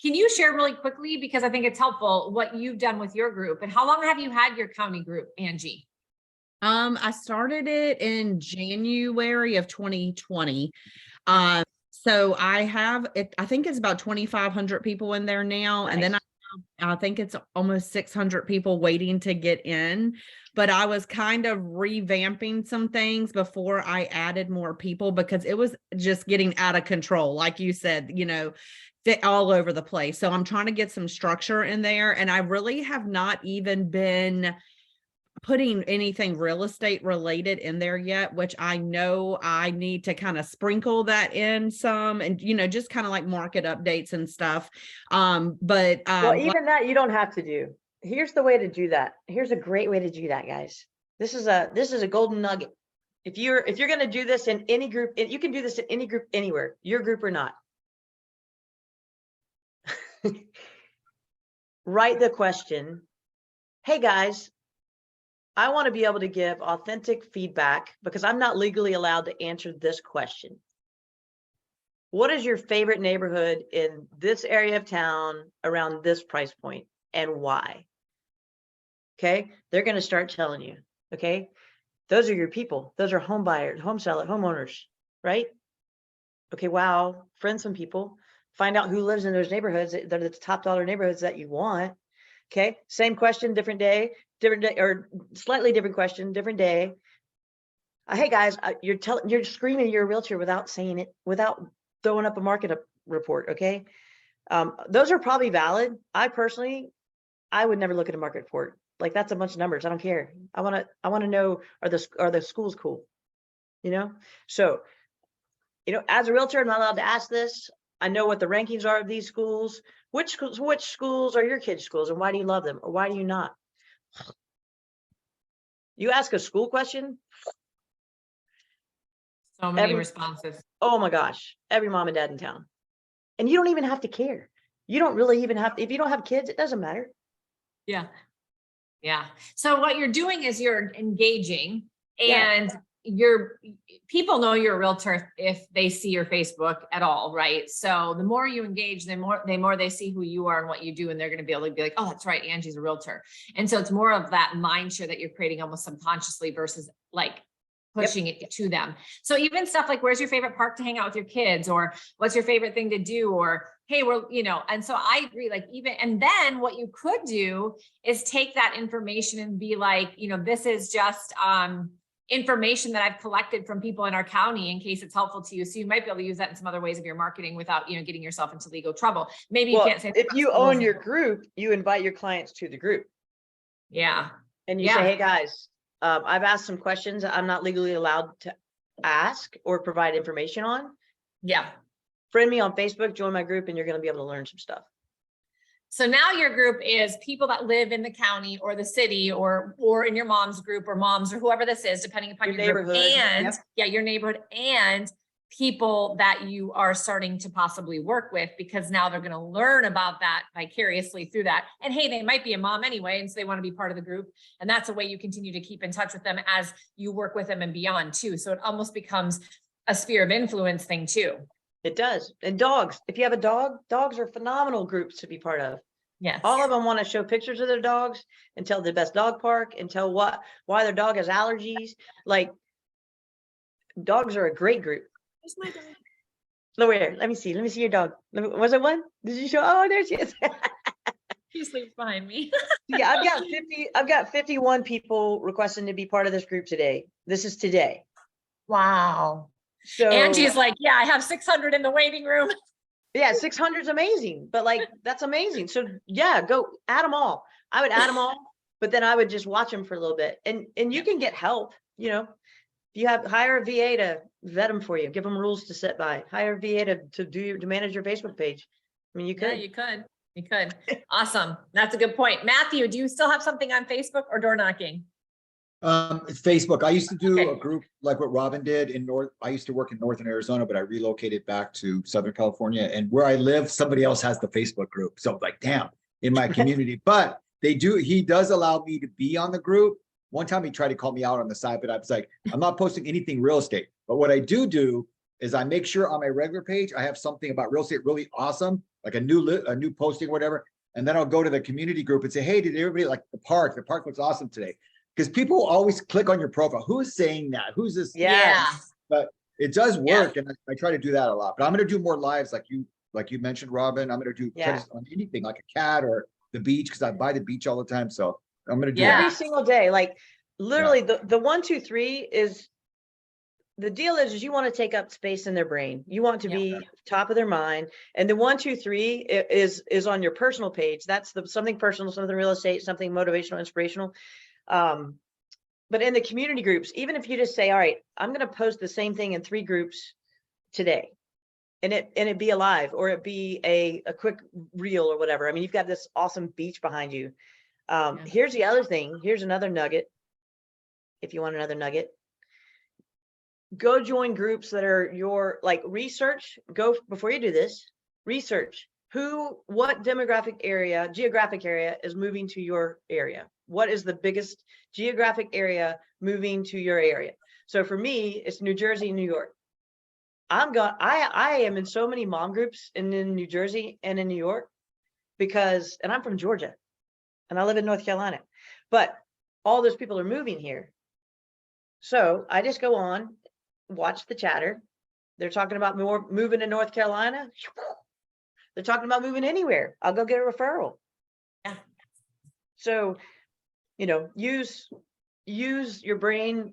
can you share really quickly, because I think it's helpful, what you've done with your group, and how long have you had your county group, Angie? I started it in January of 2020. So I think it's about 2,500 people in there now. Nice. And then I think it's almost 600 people waiting to get in, but I was kind of revamping some things before I added more people because it was just getting out of control. Like you said, all over the place. So I'm trying to get some structure in there, and I really have not even been putting anything real estate related in there yet, which I know I need to kind of sprinkle that in some, and just kind of like market updates and stuff. Well, even that you don't have to do. Here's the way to do that. Here's a great way to do that, guys. This is a golden nugget. If you're going to do this in any group, you can do this in any group anywhere, your group or not. Write the question, hey guys, I want to be able to give authentic feedback because I'm not legally allowed to answer this question. What is your favorite neighborhood in this area of town around this price point and why? Okay, they're going to start telling you. Okay, those are your people. Those are home buyers, homeowners, right? Okay, wow, friend some people. Find out who lives in those neighborhoods that are the top dollar neighborhoods that you want. Okay, same question, different day, or slightly different question, different day. Hey guys, you're screaming you're a realtor without saying it, without throwing up a market report. Okay, those are probably valid. I would never look at a market report. Like that's a bunch of numbers. I don't care. I want to know, are the schools cool? So as a realtor, I'm not allowed to ask this. I know what the rankings are of these schools. Which schools are your kids' schools, and why do you love them, or why do you not? You ask a school question. So many responses. Oh my gosh, every mom and dad in town. And you don't even have to care. You don't really even have to, if you don't have kids, it doesn't matter. Yeah. Yeah. So what you're doing is you're engaging, and people know you're a realtor if they see your Facebook at all, right? So the more you engage, the more they see who you are and what you do, and they're going to be able to be like, oh, that's right, Angie's a realtor. And so it's more of that mind share that you're creating almost subconsciously versus like pushing it to them. So even stuff like, where's your favorite park to hang out with your kids, or what's your favorite thing to do, or hey, and so I agree, like and then what you could do is take that information and be like, this is just, information that I've collected from people in our county in case it's helpful to you. So you might be able to use that in some other ways of your marketing without, getting yourself into legal trouble. Maybe you can't say if you own your group, you invite your clients to the group. Yeah. And you say, hey guys, I've asked some questions I'm not legally allowed to ask or provide information on. Yeah. Friend me on Facebook, join my group, and you're going to be able to learn some stuff. So now your group is people that live in the county or the city or in your mom's group or moms or whoever this is, depending upon Your your group. neighborhood, And yep. yeah, your neighborhood and people that you are starting to possibly work with, because now they're going to learn about that vicariously through that. And hey, they might be a mom anyway, and so they want to be part of the group. And that's a way you continue to keep in touch with them as you work with them and beyond too. So it almost becomes a sphere of influence thing too. It does. And dogs, if you have a dog, dogs are phenomenal groups to be part of. Yes. All of them want to show pictures of their dogs and tell the best dog park and tell why their dog has allergies. Like, dogs are a great group. Where's my dog? Look here. Let me see your dog. Was it one? Did you show? Oh, there she is. She sleeps behind me. Yeah, I've got 51 people requesting to be part of this group today. This is today. Wow. So Angie's like, yeah, I have 600 in the waiting room. yeah, 600 is amazing, but like, that's amazing. So yeah, go add them all. I would add them all, but then I would just watch them for a little bit, and you can get help, you know. You hire a VA to vet them for you, give them rules to sit by, hire a VA to manage your Facebook page. I mean, you Yeah, could. you could. Awesome. That's a good point. Matthew, do you still have something on Facebook or door knocking? It's Facebook. I used to do Okay. a group like what Robin did in I used to work in Northern Arizona, but I relocated back to Southern California. And where I live, somebody else has the Facebook group. So like, damn, in my community, but he does allow me to be on the group. One time he tried to call me out on the side, but I was like, I'm not posting anything real estate. But what I do is I make sure on my regular page, I have something about real estate really awesome, like a new posting, whatever. And then I'll go to the community group and say, hey, did everybody like the park? The park looks awesome today. Because people always click on your profile. Who's saying that? Who's this? Yeah. But it does work. And I try to do that a lot. But I'm going to do more lives like you mentioned, Robin. I'm going to do on anything like a cat or the beach, because I buy the beach all the time. So I'm going to do Every that. single day. Like literally the 1, 2, 3 is the deal is you want to take up space in their brain. You want to be top of their mind. And the 1, 2, 3 is on your personal page. That's something personal, something real estate, something motivational, inspirational. But in the community groups, even if you just say, all right, I'm going to post the same thing in 3 groups today, and it be alive, or it be a quick reel or whatever. I mean, you've got this awesome beach behind you. Here's the other thing. Here's another nugget. If you want another nugget, go join groups that are research. Go before you do this, research what geographic area is moving to your area. What is the biggest geographic area moving to your area? So for me, it's New Jersey, New York. I am in so many mom groups in New Jersey and in New York and I'm from Georgia and I live in North Carolina, but all those people are moving here. So I just go on, watch the chatter. They're talking about moving to North Carolina. They're talking about moving anywhere. I'll go get a referral. Yeah. So, use your brain,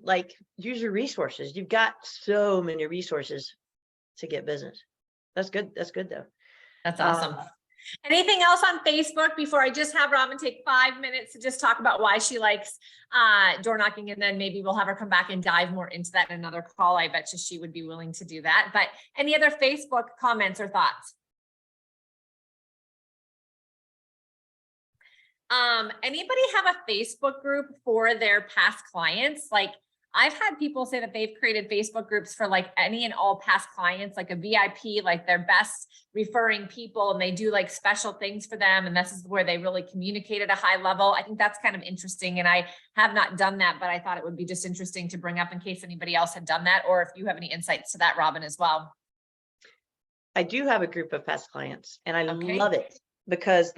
use your resources. You've got so many resources to get business. That's good. That's good though. That's awesome. Anything else on Facebook before I just have Robin take 5 minutes to just talk about why she likes door knocking, and then maybe we'll have her come back and dive more into that in another call. I bet you she would be willing to do that. But any other Facebook comments or thoughts? Anybody have a Facebook group for their past clients? Like, I've had people say that they've created Facebook groups for like any and all past clients, like a VIP, like their best referring people, and they do like special things for them. And this is where they really communicate at a high level. I think that's kind of interesting. And I have not done that, but I thought it would be just interesting to bring up in case anybody else had done that, or if you have any insights to that, Robin, as well. I do have a group of past clients, and I love it because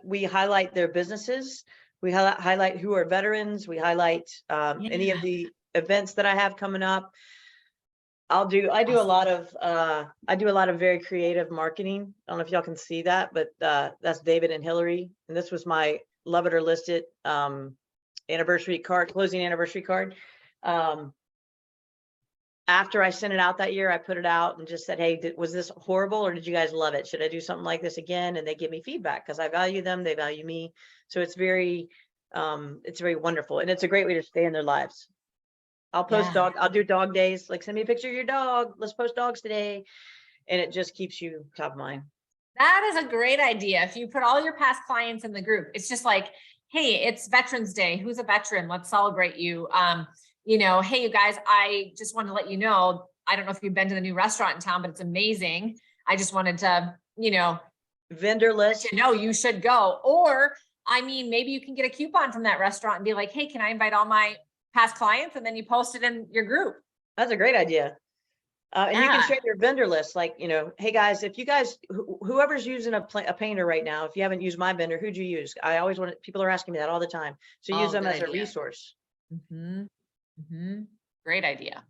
we highlight their businesses. We highlight who are veterans. We highlight any of the events that I have coming up. I do a lot of very creative marketing. I don't know if y'all can see that, but that's David and Hillary. And this was my love it or list it anniversary card, closing anniversary card. After I sent it out that year, I put it out and just said, hey, was this horrible or did you guys love it? Should I do something like this again? And they give me feedback because I value them. They value me. So it's very wonderful. And it's a great way to stay in their lives. I'll post I'll do dog days. Like, send me a picture of your dog. Let's post dogs today. And it just keeps you top of mind. That is a great idea. If you put all your past clients in the group, it's just like, hey, it's Veterans Day. Who's a veteran? Let's celebrate you. You know, hey, you guys, I just want to let you know, I don't know if you've been to the new restaurant in town, but it's amazing. I just wanted to, you know, Vendor list. you know, you should go. Or, I mean, maybe you can get a coupon from that restaurant and be like, hey, can I invite all my past clients? And then you post it in your group. That's a great idea. And you can Yeah. share your vendor list, like, you know, hey guys, if you guys, whoever's using a painter right now, if you haven't used my vendor, who'd you use? I always want people are asking me that all the time. So Oh, use them good as a idea. resource. Great idea.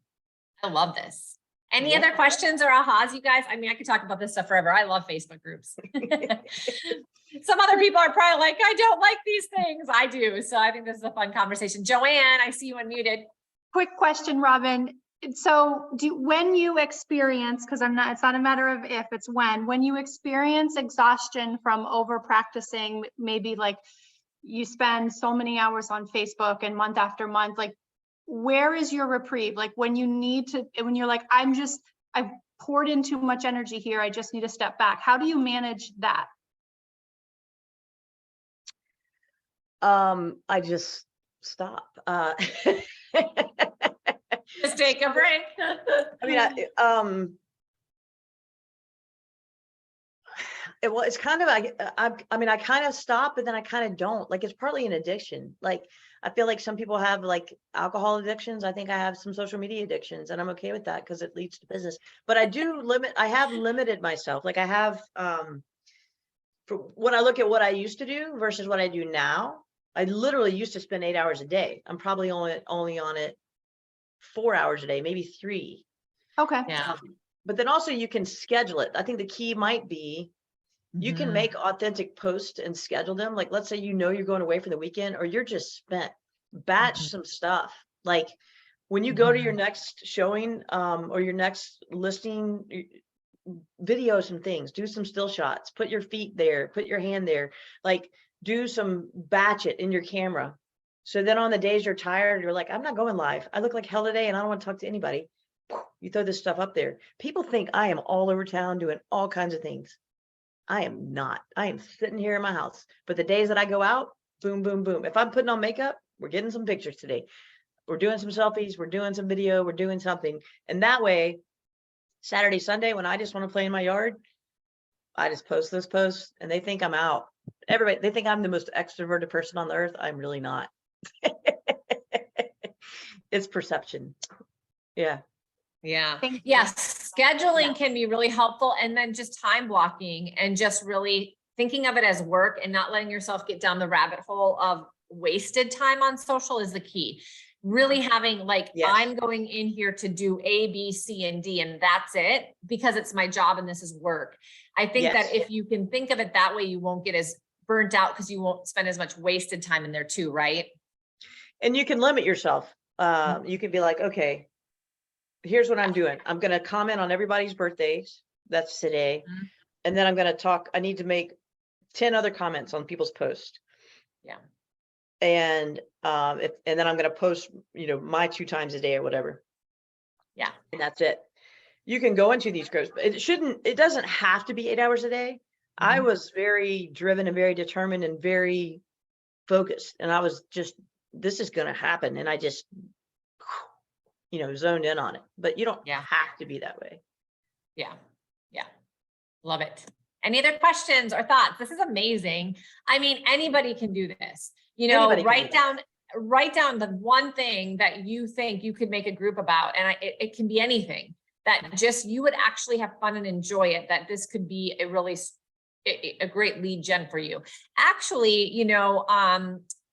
I love this. Any Yeah. other questions or ahas, you guys? I mean, I could talk about this stuff forever. I love Facebook groups. Some other people are probably like, I don't like these things. I do. So I think this is a fun conversation. Joanne, I see you unmuted. Quick question, Robin. So when you experience, because it's not a matter of if, it's when you experience exhaustion from over practicing, maybe like you spend so many hours on Facebook and month after month, like where is your reprieve? Like when you need to, when you're like, I've poured in too much energy here, I just need to step back. How do you manage that? I just stop. Just take a break. I mean, well, it's kind of, I mean, I kind of stop, but then I kind of don't. Like, it's partly an addiction. Like, I feel like some people have like alcohol addictions. I think I have some social media addictions, and I'm okay with that because it leads to business. But I have limited myself. Like I have, when I look at what I used to do versus what I do now, I literally used to spend 8 hours a day. I'm probably only on it 4 hours a day, maybe 3. Okay. Yeah. But then also you can schedule it. I think the key might be you can make authentic posts and schedule them. Like, let's say, you know, you're going away for the weekend or you're just spent, batch some stuff. Like when you go to your next showing, or your next listing, video some things, do some still shots, put your feet there, put your hand there, like do some batch it in your camera. So then on the days you're tired, you're like, I'm not going live. I look like hell today and I don't want to talk to anybody. You throw this stuff up there. People think I am all over town doing all kinds of things. I am not. I am sitting here in my house. But the days that I go out, boom, boom, boom. If I'm putting on makeup, we're getting some pictures today. We're doing some selfies. We're doing some video. We're doing something. And that way, Saturday, Sunday, when I just want to play in my yard, I just post those posts and they think I'm out. Everybody, they think I'm the most extroverted person on the earth. I'm really not. It's perception. Yeah. Yeah. Thank you. Yes. Scheduling Yeah. can be really helpful. And then just time blocking and just really thinking of it as work and not letting yourself get down the rabbit hole of wasted time on social is the key. Really having like, Yes. I'm going in here to do A, B, C, and D, and that's it because it's my job and this is work. I think that Yes. if you can think of it that way, you won't get as burnt out because you won't spend as much wasted time in there too, right? And you can limit yourself. You can be like, okay, here's what I'm doing. I'm going to comment on everybody's birthdays. That's today. Mhm. And then I'm going to talk. I need to make 10 other comments on people's posts. Yeah. And and then I'm going to post, you know, my 2 times a day or whatever. Yeah. And that's it. You can go into these groups, but it doesn't have to be 8 hours a day. I was very driven and very determined and very focused. And I was just, this is going to happen. And I just, you know, zoned in on it, but you don't Yeah. have to be that way. Yeah. Yeah. Love it. Any other questions or thoughts? This is amazing. I mean, anybody can do this. You know, Anybody can do write down the one thing that you think you could make a group about. And it can be anything that just, you would actually have fun and enjoy it, that this could be a really, a great lead gen for you. Actually, you know,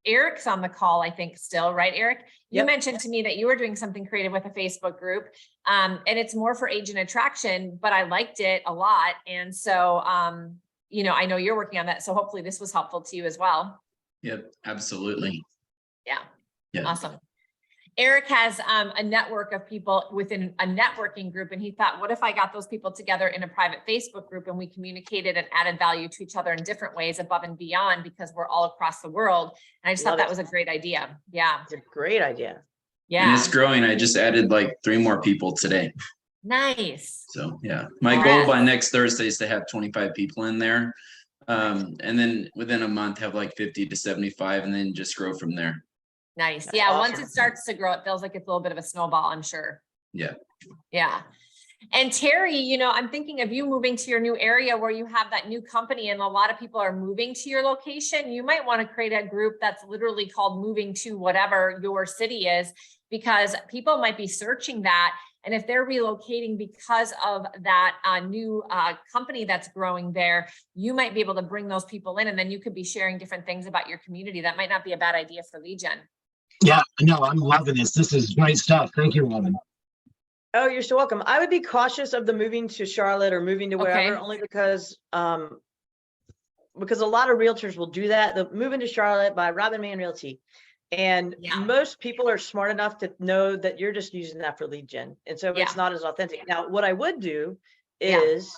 Eric's on the call, I think still, right, Eric? You Yep. mentioned to me that you were doing something creative with a Facebook group, and it's more for agent attraction, but I liked it a lot. And so, you know, I know you're working on that. So hopefully this was helpful to you as well. Yep, absolutely. Yeah. Yeah. Awesome. Eric has a network of people within a networking group. And he thought, what if I got those people together in a private Facebook group and we communicated and added value to each other in different ways above and beyond, because we're all across the world. And I just Love thought that it. was a great idea. Yeah. It's a great idea. And Yeah. it's growing. I just added like 3 more people today. Nice. So yeah, my goal by next Thursday is to have 25 people in there. And then within a month have like 50 to 75 and then just grow from there. Nice. That's Yeah. awesome. Once it starts to grow, it feels like it's a little bit of a snowball, I'm sure. Yeah. Yeah. And Terry, you know, I'm thinking of you moving to your new area where you have that new company and a lot of people are moving to your location. You might want to create a group that's literally called moving to whatever your city is, because people might be searching that. And if they're relocating because of that new company that's growing there, you might be able to bring those people in, and then you could be sharing different things about your community. That might not be a bad idea for lead gen. Yeah, no, I'm loving this. This is great stuff. Thank you, Robin. Oh, you're so welcome. I would be cautious of the moving to Charlotte or moving to wherever, Okay. only because a lot of realtors will do that. The Moving to Charlotte by Robin Mann Realty. And Yeah. most people are smart enough to know that you're just using that for lead gen. And so Yeah. it's not as authentic. Now, what I would do Yeah. is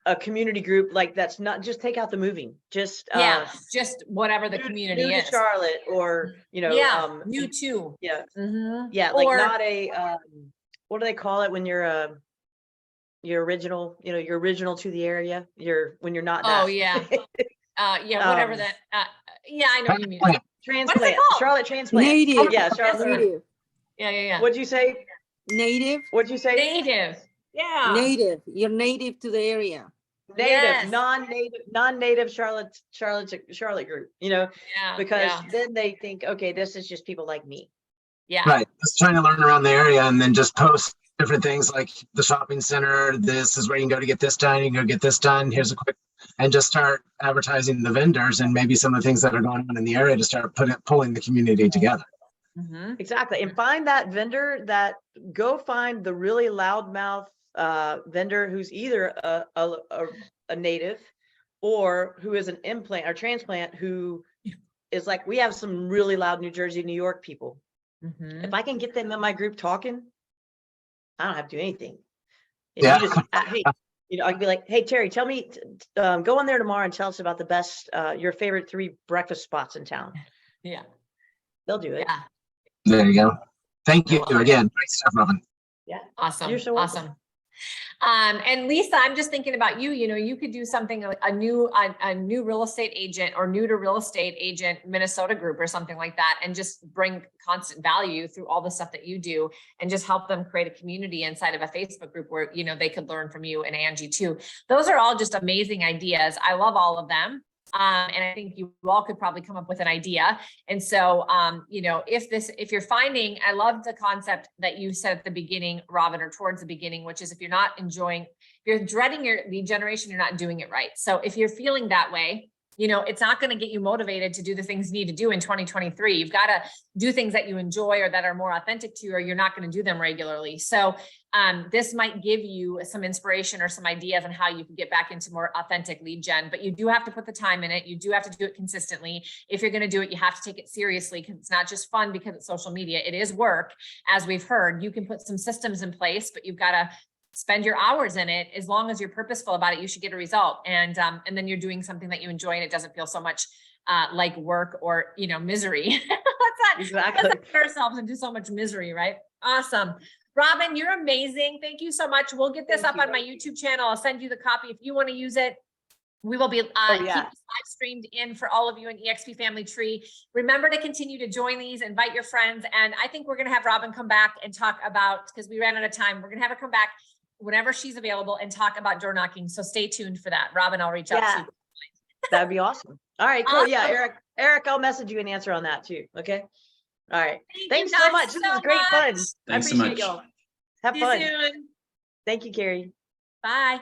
a community group like that's not, just take out the moving, just just whatever the community new to is. Charlotte, or new too. yeah, Mhm. yeah, like Or- not a what do they call it when you're your original, you're original to the area, when you're not that. Oh yeah. Whatever that. Yeah, I know what you mean. What is Transplant, it called? Charlotte transplant. Native. Yeah, Charlotte. Native. Yeah. What'd you say? Native. What'd you say? Native. Yeah. Native. You're native to the area. Native, Yes. non-native Charlotte group, Yeah. because yeah. then they think, okay, this is just people like me. Yeah. Right. Just trying to learn around the area and then just post different things like the shopping center. This is where you can go to get this done. You can go get this done. Here's a quick, and just start advertising the vendors and maybe some of the things that are going on in the area to start pulling the community together. Mhm. Exactly. And find that vendor go find the really loudmouth vendor who's either a native or who is an implant or transplant, who is like, we have some really loud New Jersey, New York people. Mhm. If I can get them in my group talking, I don't have to do anything. If Yeah. you just, hey, I could be like, hey, Terry, tell me, go on there tomorrow and tell us about the best, your favorite 3 breakfast spots in town. Yeah. They'll do it. Yeah. There you go. Thank you I love it. again. Great stuff, Robin. Yeah. Awesome. You're so welcome. Awesome. And Lisa, I'm just thinking about you, you could do something like a new real estate agent or new to real estate agent Minnesota group or something like that, and just bring constant value through all the stuff that you do and just help them create a community inside of a Facebook group where, they could learn from you and Angie too. Those are all just amazing ideas. I love all of them. And I think you all could probably come up with an idea. And so, if you're finding, I love the concept that you said at the beginning, Robin, or towards the beginning, which is if you're dreading your lead generation, you're not doing it right. So if you're feeling that way, it's not going to get you motivated to do the things you need to do in 2023. You've got to do things that you enjoy or that are more authentic to you, or you're not going to do them regularly. So this might give you some inspiration or some ideas on how you can get back into more authentic lead gen, but you do have to put the time in it. You do have to do it consistently. If you're going to do it, you have to take it seriously, because it's not just fun because it's social media. It is work. As we've heard, you can put some systems in place, but you've got to spend your hours in it. As long as you're purposeful about it, you should get a result. And then you're doing something that you enjoy, and it doesn't feel so much like work or, misery. Let's not put ourselves into so much misery, right? Awesome. Robin, you're amazing. Thank you so much. We'll get this up on my YouTube channel. I'll send you the copy if you want to use it. We will be keep this live streamed in for all of you in EXP Family Tree. Remember to continue to join these, invite your friends. And I think we're going to have Robin come back and talk about, because we ran out of time, we're going to have her come back whenever she's available and talk about door knocking. So stay tuned for that. Robin, I'll reach out to you. That'd be awesome. All right, cool. Awesome. Yeah, Eric, I'll message you an answer on that too. Okay. All right. Thanks you so guys much. This was great fun. Thanks I so appreciate much. y'all. Have See you fun. soon. Thank you, Cari. Bye.